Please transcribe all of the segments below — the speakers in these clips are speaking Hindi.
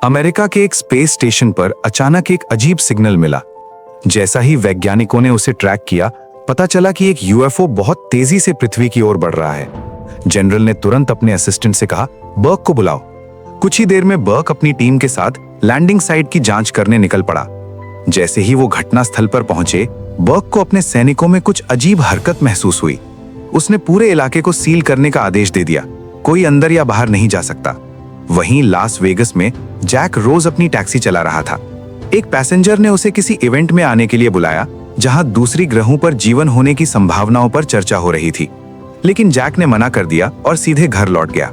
अमेरिका के एक स्पेस स्टेशन पर अचानक एक अजीब सिग्नल मिला। जैसा ही वैज्ञानिकों ने उसे ट्रैक किया, पता चला कि एक यूएफओ बहुत तेजी से पृथ्वी की ओर बढ़ रहा है। जनरल ने तुरंत अपने असिस्टेंट से कहा, बर्क को बुलाओ। कुछ ही देर में बर्क अपनी टीम के साथ लैंडिंग साइट की जांच करने निकल पड़ा। जैसे ही वो घटना स्थल पर पहुंचे, बर्क को अपने सैनिकों में कुछ अजीब हरकत महसूस हुई। उसने पूरे इलाके को सील करने का आदेश दे दिया। कोई अंदर या बाहर नहीं जा सकता। वहीं लास वेगस में जैक रोज अपनी टैक्सी चला रहा था। एक पैसेंजर ने उसे किसी इवेंट में आने के लिए बुलाया, जहां दूसरी ग्रहों पर जीवन होने की संभावनाओं पर चर्चा हो रही थी। लेकिन जैक ने मना कर दिया और सीधे घर लौट गया।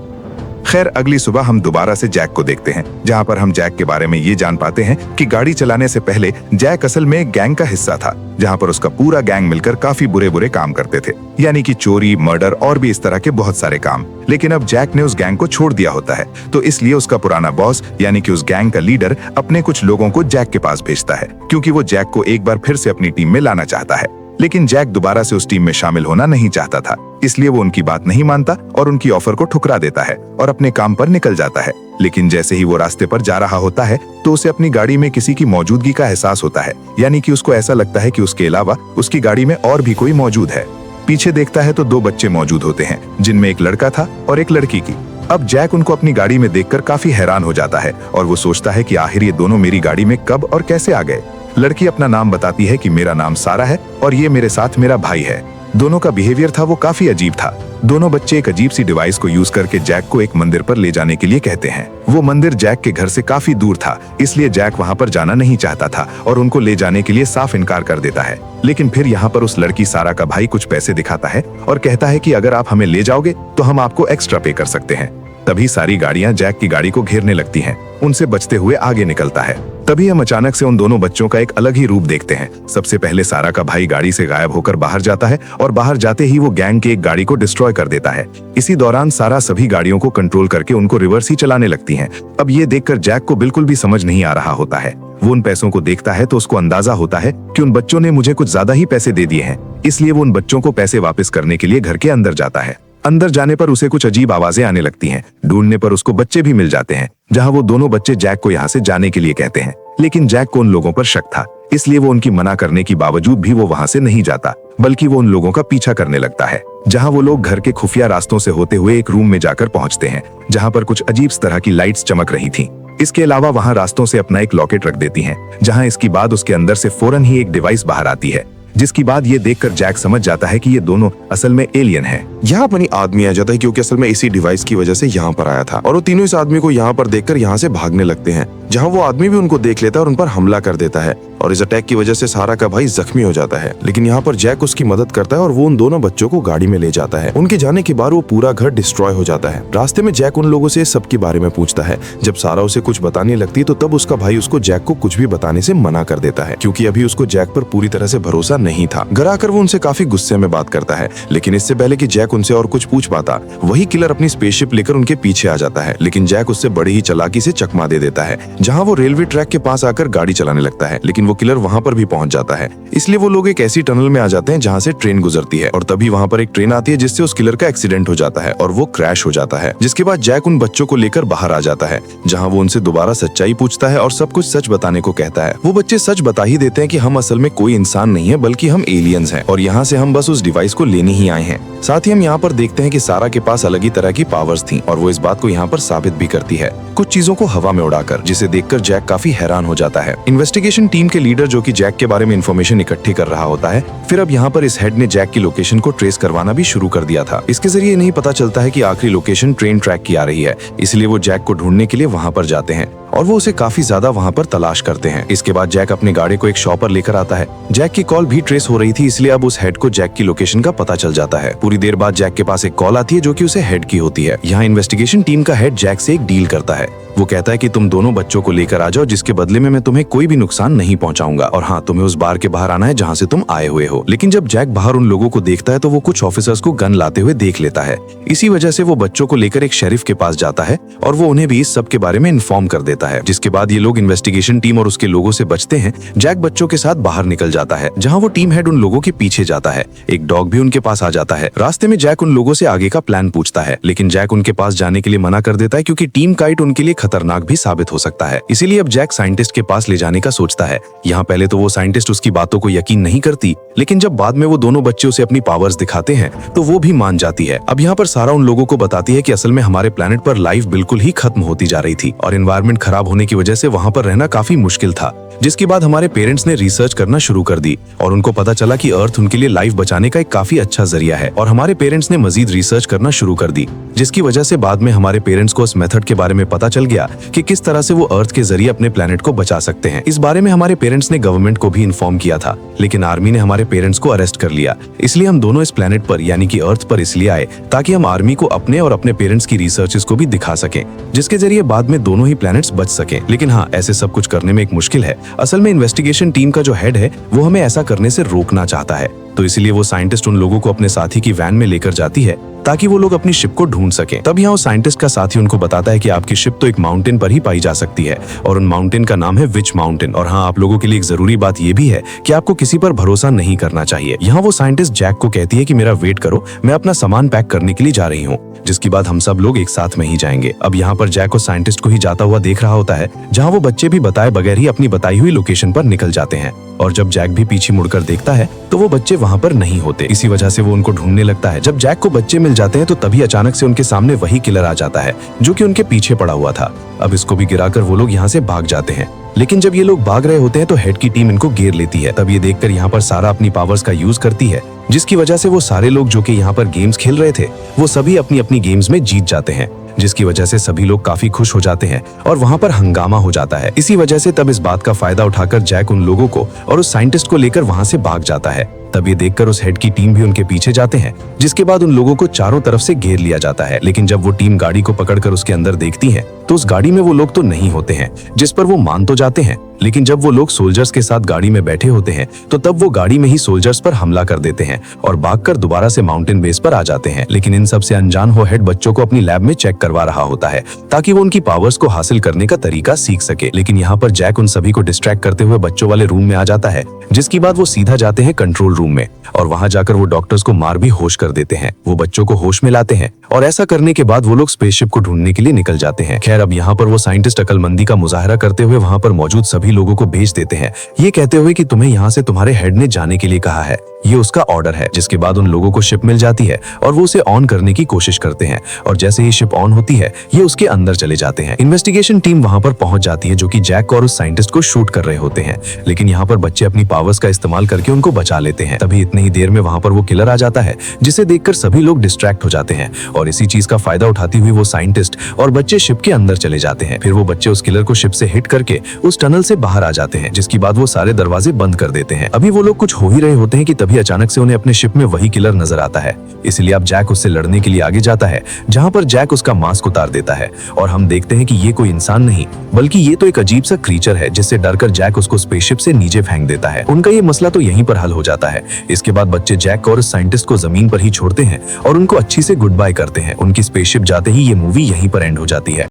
खैर, अगली सुबह हम दोबारा से जैक को देखते हैं, जहां पर हम जैक के बारे में ये जान पाते हैं कि गाड़ी चलाने से पहले जैक असल में एक गैंग का हिस्सा था, जहां पर उसका पूरा गैंग मिलकर काफी बुरे बुरे काम करते थे, यानी कि चोरी, मर्डर और भी इस तरह के बहुत सारे काम। लेकिन अब जैक ने उस गैंग को छोड़ दिया होता है, तो इसलिए उसका पुराना बॉस यानी कि उस गैंग का लीडर अपने कुछ लोगों को जैक के पास भेजता है, क्योंकि वो जैक को एक बार फिर से अपनी टीम में लाना चाहता है। लेकिन जैक दोबारा से उस टीम में शामिल होना नहीं चाहता था, इसलिए वो उनकी बात नहीं मानता और उनकी ऑफर को ठुकरा देता है और अपने काम पर निकल जाता है। लेकिन जैसे ही वो रास्ते पर जा रहा होता है, तो उसे अपनी गाड़ी में किसी की मौजूदगी का एहसास होता है, यानी कि उसको ऐसा लगता है कि उसके अलावा उसकी गाड़ी में और भी कोई मौजूद है। पीछे देखता है तो दो बच्चे मौजूद होते हैं, जिनमें एक लड़का था और एक लड़की की। अब जैक उनको अपनी गाड़ी में देखकर काफी हैरान हो जाता है और वो सोचता है कि आखिर ये दोनों मेरी गाड़ी में कब और कैसे आ गए। लड़की अपना नाम बताती है कि मेरा नाम सारा है और ये मेरे साथ मेरा भाई है। दोनों का बिहेवियर था वो काफी अजीब था। दोनों बच्चे एक अजीब सी डिवाइस को यूज करके जैक को एक मंदिर पर ले जाने के लिए कहते हैं। वो मंदिर जैक के घर से काफी दूर था, इसलिए जैक वहां पर जाना नहीं चाहता था और उनको ले जाने के लिए साफ इनकार कर देता है। लेकिन फिर यहाँ पर उस लड़की सारा का भाई कुछ पैसे दिखाता है और कहता है कि अगर आप हमें ले जाओगे तो हम आपको एक्स्ट्रा पे कर सकते हैं। तभी सारी गाड़ियां जैक की गाड़ी को घेरने लगती हैं। उनसे बचते हुए आगे निकलता है। तभी हम अचानक से उन दोनों बच्चों का एक अलग ही रूप देखते हैं। सबसे पहले सारा का भाई गाड़ी से गायब होकर बाहर जाता है और बाहर जाते ही वो गैंग की एक गाड़ी को डिस्ट्रॉय कर देता है। इसी दौरान सारा सभी गाड़ियों को कंट्रोल करके उनको रिवर्स ही चलाने लगती है। अब ये देखकर जैक को बिल्कुल भी समझ नहीं आ रहा होता है। वो उन पैसों को देखता है तो उसको अंदाजा होता है कि उन बच्चों ने मुझे कुछ ज्यादा ही पैसे दे दिए हैं, इसलिए वो उन बच्चों को पैसे वापस करने के लिए घर के अंदर जाता है। अंदर जाने पर उसे कुछ अजीब आवाजें आने लगती हैं। ढूंढने पर उसको बच्चे भी मिल जाते हैं, जहां वो दोनों बच्चे जैक को यहाँ से जाने के लिए कहते हैं। लेकिन जैक को उन लोगों पर शक था, इसलिए वो उनकी मना करने के बावजूद भी वो वहां से नहीं जाता, बल्कि वो उन लोगों का पीछा करने लगता है। जहां वो लोग घर के खुफिया रास्तों से होते हुए एक रूम में जाकर पहुंचते हैं, जहां पर कुछ अजीब तरह की लाइट्स चमक रही थी। इसके अलावा वहां रास्तों से अपना एक लॉकेट रख देती हैं, जहां इसके बाद उसके अंदर से फौरन ही एक डिवाइस बाहर आती है, जिसकी बाद ये देखकर जैक समझ जाता है कि ये दोनों असल में एलियन हैं। यहाँ पर ही आदमी आ जाता है, क्योंकि असल में इसी डिवाइस की वजह से यहाँ पर आया था और वो तीनों इस आदमी को यहाँ पर देखकर यहाँ से भागने लगते हैं, जहाँ वो आदमी भी उनको देख लेता है और उन पर हमला कर देता है और इस अटैक की वजह से सारा का भाई जख्मी हो जाता है। लेकिन यहाँ पर जैक उसकी मदद करता है और वो उन दोनों बच्चों को गाड़ी में ले जाता है। उनके जाने के बाद वो पूरा घर डिस्ट्रॉय हो जाता है। रास्ते में जैक उन लोगों से सबके बारे में पूछता है। जब सारा उसे कुछ बताने लगती है तो तब उसका भाई उसको जैक को कुछ भी बताने से मना कर देता है, क्योंकि अभी उसको जैक पर पूरी तरह से भरोसा नहीं था। घर आकर वो उनसे काफी गुस्से में बात करता है, लेकिन इससे पहले कि जैक उनसे और कुछ पूछ पाता, वही किलर अपनी स्पेसशिप लेकर उनके पीछे आ जाता है। लेकिन जैक उससे बड़ी ही चालाकी से चकमा दे देता है, जहाँ वो रेलवे ट्रैक के पास आकर गाड़ी चलाने लगता है। लेकिन वो किलर वहाँ पर भी पहुंच जाता है, इसलिए वो लोग एक ऐसी टनल में आ जाते हैं जहाँ से ट्रेन गुजरती है और तभी वहाँ पर एक ट्रेन आती है, जिससे उस किलर का एक्सीडेंट हो जाता है और वो क्रैश हो जाता है। जिसके बाद जैक उन बच्चों को लेकर बाहर आ जाता है, जहाँ वो उनसे दोबारा सच्चाई पूछता है और सब कुछ सच बताने को कहता है। वो बच्चे सच बता ही देते हैं कि हम असल में कोई इंसान नहीं है, बल्कि हम एलियंस हैं और यहाँ से हम बस उस डिवाइस को लेने ही आए हैं। साथ ही हम यहाँ पर देखते हैं कि सारा के पास अलग ही तरह की पावर्स थी और वो इस बात को यहाँ पर साबित भी करती है, कुछ चीजों को हवा में उड़ाकर, जिसे देखकर जैक काफी हैरान हो जाता है। इन्वेस्टिगेशन टीम के लीडर, जो कि जैक के बारे में इंफॉर्मेशन इकट्ठी कर रहा होता है, फिर अब यहाँ पर इस हेड ने जैक की लोकेशन को ट्रेस करवाना भी शुरू कर दिया था। इसके जरिए नहीं पता चलता है कि आखिरी लोकेशन ट्रेन ट्रैक की आ रही है, इसलिए वो जैक को ढूंढने के लिए वहाँ पर जाते हैं और वो उसे काफी ज्यादा वहाँ पर तलाश करते हैं। इसके बाद जैक अपनी गाड़ी को एक शॉप पर लेकर आता है। जैक की कॉल भी ट्रेस हो रही थी, इसलिए अब उस हेड को जैक की लोकेशन का पता चल जाता है। पूरी देर बाद जैक के पास एक कॉल आती है, जो कि उसे हेड की होती है। यहाँ इन्वेस्टिगेशन टीम का हेड जैक से एक डील करता है। वो कहता है कि तुम दोनों बच्चों को लेकर आ जाओ, जिसके बदले में मैं तुम्हें कोई भी नुकसान नहीं पहुंचाऊंगा, और हाँ, तुम्हें उस बार के बाहर आना है जहाँ से तुम आए हुए हो। लेकिन जब जैक बाहर उन लोगों को देखता है तो वो कुछ ऑफिसर्स को गन लाते हुए देख लेता है। इसी वजह से वो बच्चों को लेकर एक शेरिफ के पास जाता है और वो उन्हें भी इस सब के बारे में इन्फॉर्म कर देता है। जाता है, जिसके बाद ये लोग इन्वेस्टिगेशन टीम और उसके लोगों से बचते हैं। जैक बच्चों के साथ बाहर निकल जाता है, जहाँ वो टीम हेड उन लोगों के पीछे जाता है। एक डॉग भी उनके पास आ जाता है। रास्ते में जैक उन लोगों से आगे का प्लान पूछता है, लेकिन जैक उनके पास जाने के लिए मना कर देता है क्योंकि टीम काइट उनके लिए खतरनाक भी साबित हो सकता है। इसीलिए अब जैक साइंटिस्ट के पास ले जाने का सोचता है। यहाँ पहले तो वो साइंटिस्ट उसकी बातों को यकीन नहीं करती, लेकिन जब बाद में वो दोनों बच्चे उसे अपनी पावर्स दिखाते हैं तो वो भी मान जाती है। अब यहाँ पर सारा उन लोगों को बताती है कि असल में हमारे प्लेनेट पर लाइफ बिल्कुल ही खत्म होती जा रही थी और एनवायरनमेंट खराब होने की वजह से वहाँ पर रहना काफी मुश्किल था। जिसके बाद हमारे पेरेंट्स ने रिसर्च करना शुरू कर दी और उनको पता चला कि अर्थ उनके लिए लाइफ बचाने का एक काफी अच्छा जरिया है, और हमारे पेरेंट्स ने मजीद रिसर्च करना शुरू कर दी, जिसकी वजह से बाद में हमारे पेरेंट्स को इस मेथड के बारे में पता चल गया कि किस तरह से वो अर्थ के जरिए अपने प्लेनेट को बचा सकते हैं। इस बारे में हमारे पेरेंट्स ने गवर्नमेंट को भी इन्फॉर्म किया था, लेकिन आर्मी ने हमारे पेरेंट्स को अरेस्ट कर लिया। इसलिए हम दोनों इस प्लेनेट पर यानी कि अर्थ पर इसलिए आए ताकि हम आर्मी को अपने और अपने पेरेंट्स की रिसर्चेस को भी दिखा सकें, जिसके जरिए बाद में दोनों ही प्लैनेट्स बच सकें। लेकिन हाँ, ऐसे सब कुछ करने में एक मुश्किल है। असल में इन्वेस्टिगेशन टीम का जो हेड है वो हमें ऐसा करने से रोकना चाहता है, तो इसलिए वो साइंटिस्ट उन लोगों को अपने साथी की वैन में लेकर जाती है ताकि वो लोग अपनी शिप को ढूंढ सकें। तब यहाँ साइंटिस्ट का साथी उनको बताता है कि आपकी शिप तो एक माउंटेन पर ही पाई जा सकती है और उन माउंटेन का नाम है विच माउंटेन। और हाँ, आप लोगों के लिए एक जरूरी बात ये भी है कि आपको किसी पर भरोसा नहीं करना चाहिए। यहाँ वो साइंटिस्ट जैक को कहती है कि मेरा वेट करो, मैं अपना सामान पैक करने के लिए जा रही हूँ, जिसके बाद हम सब लोग एक साथ में ही जाएंगे। अब यहाँ पर जैक को साइंटिस्ट को ही जाता हुआ देख रहा होता है, जहाँ वो बच्चे भी बताए बगैर ही अपनी बताई हुई लोकेशन पर निकल जाते हैं। और जब जैक भी पीछे मुड़कर देखता है तो वो बच्चे वहाँ पर नहीं होते। इसी वजह से वो उनको ढूंढने लगता है। जब जैक को बच्चे मिल जाते हैं तो तभी अचानक से उनके सामने वही किलर आ जाता है जो कि उनके पीछे पड़ा हुआ था। अब इसको भी गिराकर वो लोग यहाँ से भाग जाते हैं, लेकिन जब ये लोग भाग रहे होते हैं तो हेड की टीम इनको घेर लेती है। तब ये देखकर यहाँ पर सारा अपनी पावर्स का यूज करती है, जिसकी वजह से वो सारे लोग जो कि यहाँ पर गेम्स खेल रहे थे वो सभी अपनी अपनी गेम्स में जीत जाते हैं, जिसकी वजह से सभी लोग काफी खुश हो जाते हैं और वहाँ पर हंगामा हो जाता है। इसी वजह से तब इस बात का फायदा उठाकर जैक उन लोगों को और उस साइंटिस्ट को लेकर वहाँ से भाग जाता है। तब ये देखकर उस हेड की टीम भी उनके पीछे जाते हैं, जिसके बाद उन लोगों को चारों तरफ से घेर लिया जाता है। लेकिन जब वो टीम गाड़ी को पकड़कर उसके अंदर देखती है तो उस गाड़ी में वो लोग तो नहीं होते हैं, जिस पर वो मान तो जाते हैं। लेकिन जब वो लोग सोल्जर्स के साथ गाड़ी में बैठे होते हैं तो तब वो गाड़ी में ही सोल्जर्स पर हमला कर देते हैं और भागकर दोबारा से माउंटेन बेस पर आ जाते हैं। लेकिन इन सब से अनजान हो हेड बच्चों को अपनी लैब में चेक करवा रहा होता है ताकि वो उनकी पावर्स को हासिल करने का तरीका सीख सके। लेकिन यहाँ पर जैक उन सभी को डिस्ट्रैक्ट करते हुए बच्चों वाले रूम में आ जाता है, जिसके बाद वो सीधा जाते हैं कंट्रोल रूम में और वहां जाकर वो डॉक्टर्स को मार भी होश कर देते हैं। वो बच्चों को होश में लाते हैं और ऐसा करने के बाद वो लोग स्पेसशिप को ढूंढने के लिए निकल जाते हैं। खैर, अब यहाँ पर वो साइंटिस्ट अकलमंदी का मुजाहरा करते हुए वहां पर मौजूद सभी लोगों को भेज देते हैं, ये कहते हुए कि तुम्हें यहाँ से तुम्हारे हेड ने जाने के लिए कहा है, ये उसका ऑर्डर है। जिसके बाद उन लोगों को शिप मिल जाती है और वो उसे ऑन करने की कोशिश करते हैं और जैसे ही शिप ऑन होती है ये उसके अंदर चले जाते हैं। इन्वेस्टिगेशन टीम वहां पर पहुंच जाती है जो कि जैक और उस साइंटिस्ट को शूट कर रहे होते हैं, लेकिन यहाँ पर बच्चे अपनी पावर्स का इस्तेमाल करके उनको बचा लेते हैं। तभी इतनी ही देर में वहां पर वो किलर आ जाता है, जिसे देखकर सभी लोग डिस्ट्रैक्ट हो जाते हैं और इसी चीज का फायदा उठाती हुई वो साइंटिस्ट और बच्चे शिप के अंदर चले जाते हैं। फिर वो बच्चे उस किलर को शिप से हिट करके उस टनल से बाहर आ जाते हैं, जिसके बाद वो सारे दरवाजे बंद कर देते हैं। अभी वो लोग कुछ हो ही रहे होते हैं कि तभी अचानक से उन्हें अपने शिप में वही किलर नजर आता है। इसलिए अब जैक उससे लड़ने के लिए आगे जाता है, जहां पर जैक उसका मास्क उतार देता है और हम देखते हैं कि ये कोई इंसान नहीं बल्कि ये तो एक अजीब सा क्रीचर है, जिससे डरकर जैक उसको स्पेसशिप से नीचे फेंक देता है। उनका ये मसला तो यहीं पर हल हो जाता है। इसके बाद बच्चे जैक और साइंटिस्ट को जमीन पर ही छोड़ते हैं और उनको अच्छी से गुड बाय करते हैं। उनकी स्पेसशिप जाते ही ये मूवी यहीं पर एंड हो जाती है।